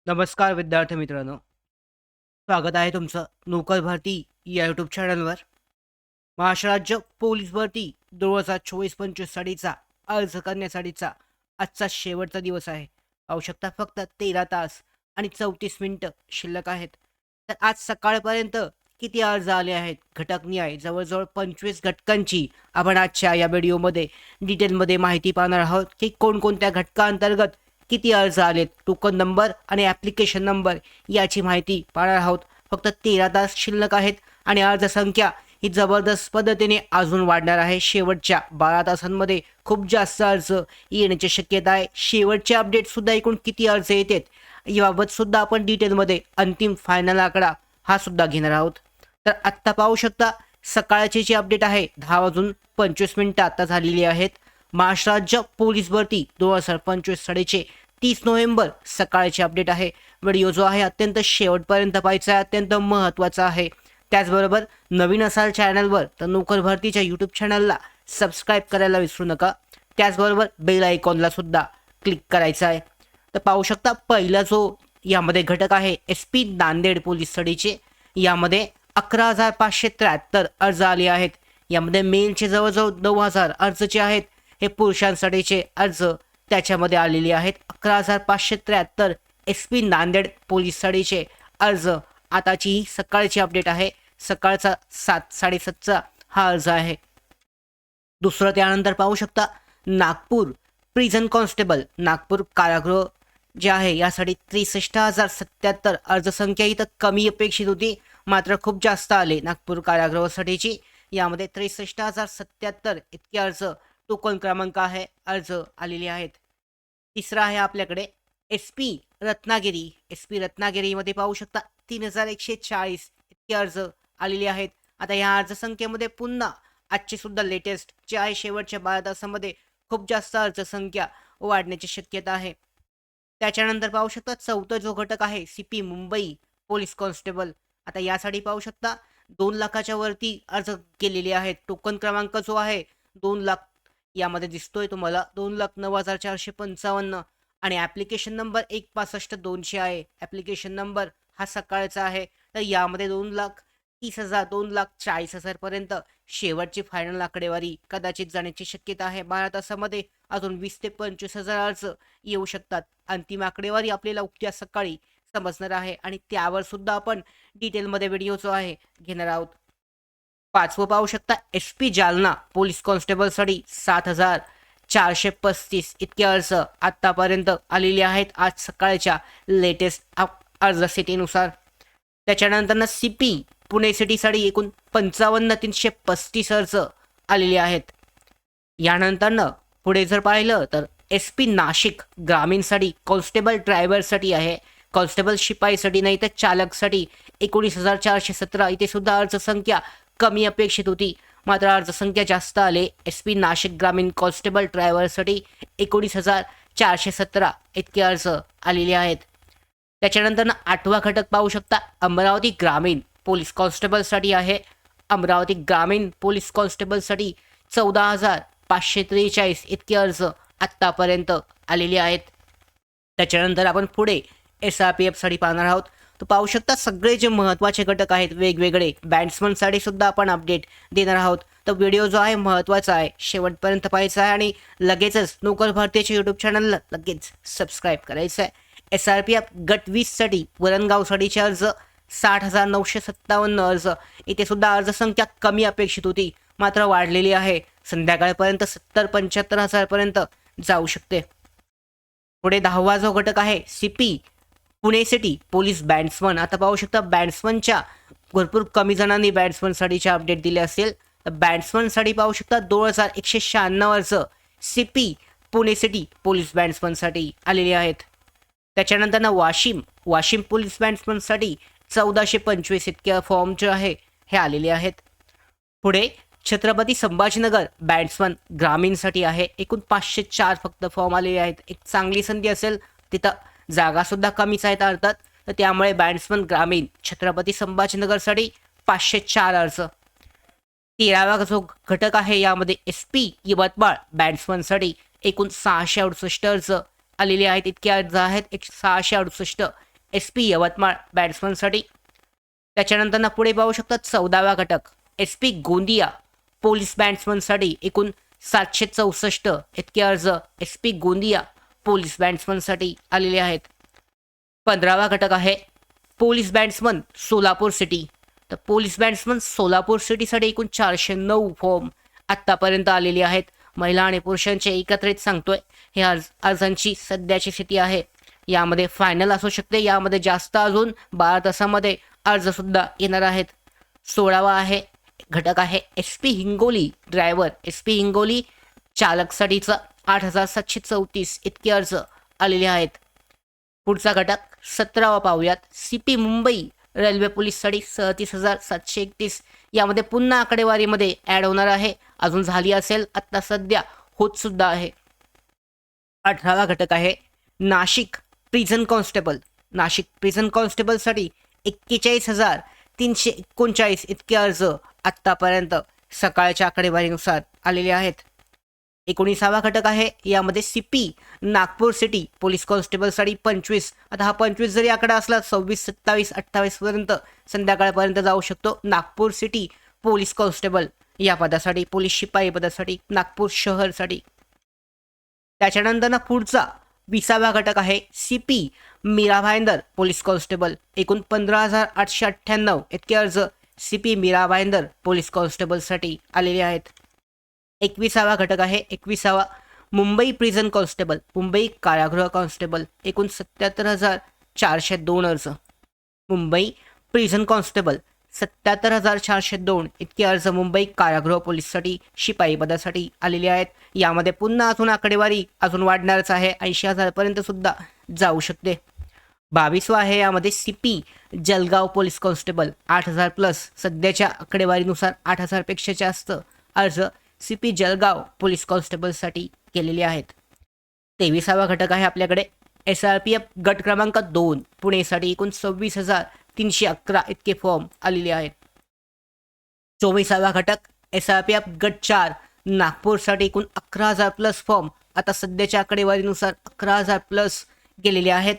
नमस्कार विद्यार्थी मित्रांनो, स्वागत आहे तुमचं नोकर भरती या यूट्यूब चॅनलवर. महाराष्ट्र राज्य पोलीस भरती 2024-25साठीचा अर्ज करण्यासाठीचा आजचा शेवटचा दिवस आहे. पाहू शकता फक्त 13 तास आणि 34 मिनिटं शिल्लक आहेत. तर आज सकाळपर्यंत किती अर्ज आले आहेत, घटक न्याय जवळजवळ 25 घटकांची आपण आजच्या या व्हिडिओमध्ये डिटेलमध्ये माहिती पाहणार आहोत की कोणकोणत्या घटकांतर्गत किती अर्ज आलेत, टोकन नंबर आणि ॲप्लिकेशन नंबर याची माहिती पाहणार आहोत. फक्त 13 तास शिल्लक आहेत आणि अर्ज संख्या ही जबरदस्त पद्धतीने अजून वाढणार आहे. शेवटच्या 12 तासांमध्ये खूप जास्त अर्ज येण्याची शक्यता आहे. शेवटचे अपडेटसुद्धा एकूण किती अर्ज येतात याबाबत सुद्धा आपण डिटेलमध्ये अंतिम फायनल आकडा हा सुद्धा घेणार आहोत. तर आत्ता पाहू शकता सकाळची जी अपडेट आहे 10:25 आता झालेली आहेत. महाराष्ट्र राज्य पोलीस भरती 2025 साडीचे 30 नोव्हेंबर सकाळची अपडेट आहे. व्हिडिओ जो आहे अत्यंत शेवटपर्यंत पाहायचा आहे, अत्यंत महत्त्वाचा आहे. त्याचबरोबर नवीन असाल चॅनलवर तर नोकर भरतीच्या यूट्यूब चॅनलला सबस्क्राईब करायला विसरू नका. त्याचबरोबर बेल आयकॉनला सुद्धा क्लिक करायचं आहे. तर पाहू शकता पहिला जो यामध्ये घटक आहे SP नांदेड पोलीस स्टडीचे, यामध्ये 11,573 अर्ज आले आहेत. यामध्ये मेलचे जवळजवळ 9,000 अर्ज जे आहेत हे पुरुषांसाठीचे अर्ज त्याच्यामध्ये आलेले आहेत. 11,573 SP नांदेड पोलीस स्टडीचे अर्ज. आताची ही सकाळची अपडेट आहे, सकाळचा 7:30चा हा अर्ज आहे. दुसरं त्यानंतर पाहू शकता नागपूर प्रिझन कॉन्स्टेबल, नागपूर कारागृह जे आहे यासाठी 63,077 अर्जसंख्या इथं कमी अपेक्षित होती, मात्र खूप जास्त आले नागपूर कारागृहासाठीची. यामध्ये 63,077 इतके अर्ज टोकन क्रमांक आहे अर्ज आलेले आहेत. तिसरा आहे आपल्याकडे SP रत्नागिरी. SP रत्नागिरीमध्ये पाहू शकता 3,140 इतके अर्ज आलेले आहेत. आता या अर्जसंख्येमध्ये पुन्हा आजची सुद्धा लेटेस्ट जे आहे शेवटच्या 12 तासामध्ये खूप जास्त अर्जसंख्या वाढण्याची शक्यता आहे. त्याच्यानंतर पाहू शकता चौथा जो घटक आहे CP मुंबई पोलीस कॉन्स्टेबल. आता यासाठी पाहू शकता 2 लाखाच्या वरती अर्ज केलेले आहेत. टोकन क्रमांक जो आहे 2 लाख यामध्ये दिसतोय तुम्हाला, 2,09,455 आणि ॲप्लिकेशन नंबर 1,65,200 आहे. ॲप्लिकेशन नंबर हा सकाळचा आहे. तर यामध्ये 2,30,000 2,40,000 पर्यंत शेवटची फायनल आकडेवारी कदाचित जाण्याची शक्यता आहे. 12 तासामध्ये अजून 20 ते 25,000 अर्ज येऊ शकतात. अंतिम आकडेवारी आपल्याला उद्या सकाळी समजणार आहे आणि त्यावर सुद्धा आपण डिटेलमध्ये व्हिडिओ जो आहे घेणार आहोत. पाचवं पाहू शकता SP जालना पोलीस कॉन्स्टेबलसाठी 7,435 इतके अर्ज आत्तापर्यंत आलेले आहेत आज सकाळच्या लेटेस्ट अर्ज सिटीनुसार. त्याच्यानंतर CP पुणे सिटीसाठी एकूण 55,335 अर्ज आलेले आहेत. यानंतरनं पुढे जर पाहिलं तर SP नाशिक ग्रामीणसाठी कॉन्स्टेबल ड्रायव्हरसाठी आहे, कॉन्स्टेबल शिपाईसाठी नाही तर चालकसाठी 19,417 इथे सुद्धा अर्जसंख्या कमी अपेक्षित होती, मात्र अर्जसंख्या जास्त आले. SP नाशिक ग्रामीण कॉन्स्टेबल ड्रायव्हरसाठी 19,417 इतके अर्ज आलेले आहेत. त्याच्यानंतर आठवा घटक पाहू शकता अमरावती ग्रामीण पोलीस कॉन्स्टेबलसाठी आहे. अमरावती ग्रामीण पोलीस कॉन्स्टेबलसाठी 14,543 इतके अर्ज आत्तापर्यंत आलेले आहेत. त्याच्यानंतर आपण पुढे SRPFसाठी पाहणार आहोत. तर पाहू शकता सगळे जे महत्त्वाचे घटक आहेत वेगवेगळे बॅट्समनसाठी सुद्धा आपण अपडेट देणार आहोत. तर व्हिडिओ जो आहे महत्त्वाचा आहे, शेवटपर्यंत पाहायचा आहे आणि लगेचच नोकर भारतीच्या यूट्यूब चॅनलला लगेच सबस्क्राईब करायचं आहे. SRPF गट 20साठी वरणगावसाठीचे अर्ज 60,957 अर्ज. इथे सुद्धा अर्जसंख्या कमी अपेक्षित होती, मात्र वाढलेली आहे. संध्याकाळपर्यंत 70-75,000 पर्यंत जाऊ शकते. पुढे 10वा जो घटक आहे CP Pune city police batsman. आता पाहू शकता बॅट्समनच्या भरपूर कमी जणांनी बॅट्समनसाठीचे अपडेट दिले असेल. तर बॅट्समनसाठी पाहू शकता 2,196 अर्ज CP पुणे सिटी पोलीस बॅट्समनसाठी आलेले आहेत. त्याच्यानंतर वाशिम पोलीस बॅट्समनसाठी 1,425 इतके फॉर्म जे आहे हे आलेले आहेत. पुढे छत्रपती संभाजीनगर बॅट्समन ग्रामीणसाठी आहे, एकूण 504 फक्त फॉर्म आलेले आहेत. एक चांगली संधी असेल, तिथं जागासुद्धा कमीच आहेत अर्थात, तर त्यामुळे बॅट्समन ग्रामीण छत्रपती संभाजीनगरसाठी 504 अर्ज. 13वा जो घटक आहे यामध्ये SP यवतमाळ बॅट्समनसाठी एकूण 668 अर्ज आलेले आहेत. इतके अर्ज आहेत 668 एस पी यवतमाळ बॅट्समनसाठी. त्याच्यानंतर पुढे पाहू शकतात 14वा घटक एस पी गोंदिया पोलीस बॅट्समनसाठी एकूण 764 इतके अर्ज एस पी गोंदिया पोलीस बॅट्समनसाठी आलेले आहेत. 15वा घटक आहे पोलीस बॅट्समन सोलापूर सिटी. तर पोलीस बॅट्समन सोलापूर सिटीसाठी एकूण 409 फॉर्म आत्तापर्यंत आलेले आहेत. महिला आणि पुरुषांचे एकत्रित सांगतोय हे अर्जांची सध्याची स्थिती आहे. यामध्ये फायनल असू शकते, यामध्ये जास्त अजून 12 तासामध्ये अर्जसुद्धा येणार आहेत. 16वा आहे घटक आहे S P Hingoli driver S P Hingoli चालकसाठीचा 8734 इतके अर्ज आलेले आहेत. पुढचा घटक 17वा पाहूयात सी पी मुंबई रेल्वे पोलीससाठी 37,731. यामध्ये पुन्हा आकडेवारीमध्ये ॲड होणार आहे, अजून झाली असेल, आत्ता सध्या होत सुद्धा आहे. 18वा घटक आहे Nashik prison constable. Nashik prison कॉन्स्टेबलसाठी 41,339 इतके अर्ज आत्तापर्यंत सकाळच्या आकडेवारीनुसार आलेले आहेत. 19वा घटक आहे यामध्ये C P Nagpur city police कॉन्स्टेबलसाठी 25. आता हा 25 जरी आकडा असला 26, 27, 28 पर्यंत संध्याकाळपर्यंत जाऊ शकतो. नागपूर सिटी पोलीस कॉन्स्टेबल या पदासाठी, पोलीस शिपाई पदासाठी नागपूर शहरसाठी. त्याच्यानंतर पुढचा 20वा घटक आहे C P Mira Bhayandar police constable. एकूण 15,898 इतके अर्ज C P Mira Bhayandar police कॉन्स्टेबलसाठी आलेले आहेत. 21वा घटक आहे 21वा मुंबई प्रिझन कॉन्स्टेबल मुंबई कारागृह कॉन्स्टेबल. एकूण 77,402 अर्ज. मुंबई प्रिझन कॉन्स्टेबल 77,402 इतके अर्ज मुंबई कारागृह पोलीससाठी शिपाई पदासाठी आलेले आहेत. यामध्ये पुन्हा अजून आकडेवारी अजून वाढणारच आहे, 80,000 पर्यंत सुद्धा जाऊ शकते. 22वा आहे यामध्ये C P Jalgaon police constable 8,000 plus. सध्याच्या आकडेवारीनुसार 8,000 पेक्षा जास्त अर्ज सी पी जलगाव पोलीस कॉन्स्टेबलसाठी केलेले आहेत. 23वा घटक आहे आपल्याकडे SRPF गट क्रमांक 2 पुणेसाठी एकूण 26,311 इतके फॉर्म आलेले आहेत. 24वा घटक SRPF गट 4 नागपूरसाठी एकूण 11,000 प्लस फॉर्म आता सध्याच्या आकडेवारीनुसार 11,000 प्लस गेलेले आहेत.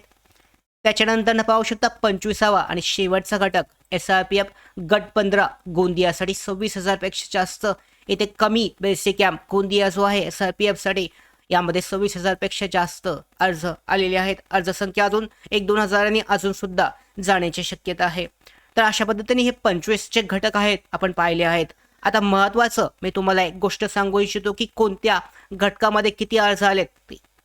त्याच्यानंतर पाहू शकता 25वा आणि शेवटचा घटक SRPF गट 15 गोंदियासाठी 26,000 पेक्षा जास्त. इथे कमी बेसिक कॅम्प गोंदिया जो आहे SRPFसाठी यामध्ये 26,000 पेक्षा जास्त अर्ज आलेले आहेत. अर्जसंख्या अजून 1-2 हजारांनी अजून सुद्धा जाण्याची शक्यता आहे. तर अशा पद्धतीने हे 25चे घटक आहेत आपण पाहिले आहेत. आता महत्त्वाचं मी तुम्हाला एक गोष्ट सांगू इच्छितो की कोणत्या घटकामध्ये किती अर्ज आलेत.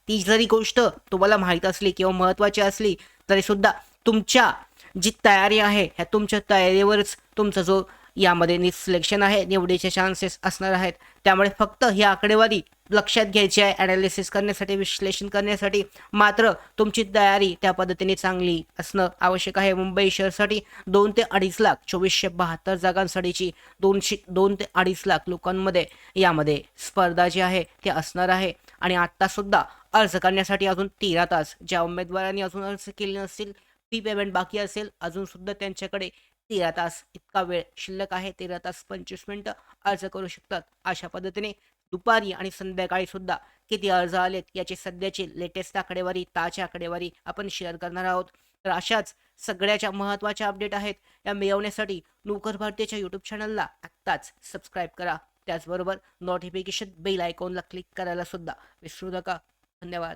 ती जरी गोष्ट तुम्हाला माहीत असली किंवा महत्त्वाची असली तरी सुद्धा तुमच्या जी तयारी आहे ह्या तुमच्या तयारीवरच तुमचा जो यामध्ये सिलेक्शन आहे निवडीचे चान्सेस असणार आहेत. त्यामुळे फक्त ही आकडेवारी लक्षात घ्यायची आहे ॲनालिसिस करण्यासाठी, विश्लेषण करण्यासाठी. मात्र तुमची तयारी त्या पद्धतीने चांगली असणं आवश्यक आहे. मुंबई शहरसाठी 2 ते 2.5 लाख 2472 जागांसाठीची 2 ते 2.5 लाख लोकांमध्ये यामध्ये स्पर्धा जी आहे ती असणार आहे. आणि आत्तासुद्धा अर्ज करण्यासाठी अजून 13 तास, ज्या उमेदवारांनी अजून अर्ज केले नसतील, फी पेमेंट बाकी असेल, अजूनसुद्धा त्यांच्याकडे 13 तास इतका वेळ शिल्लक आहे. 13 तास 25 मिनिटं अर्ज करू शकतात. अशा पद्धतीने दुपारी आणि संध्याकाळी सुद्धा किती अर्ज आलेत याची सध्याची लेटेस्ट आकडेवारी, ताजी आकडेवारी आपण शेअर करणार आहोत. तर अशाच सगळ्याच्या महत्त्वाच्या अपडेट आहेत या मिळवण्यासाठी नोकर भारतीच्या यूट्यूब चॅनलला आत्ताच सबस्क्राईब करा. त्याचबरोबर नोटिफिकेशन बेल आयकॉनला क्लिक करायला सुद्धा विसरू नका. धन्यवाद.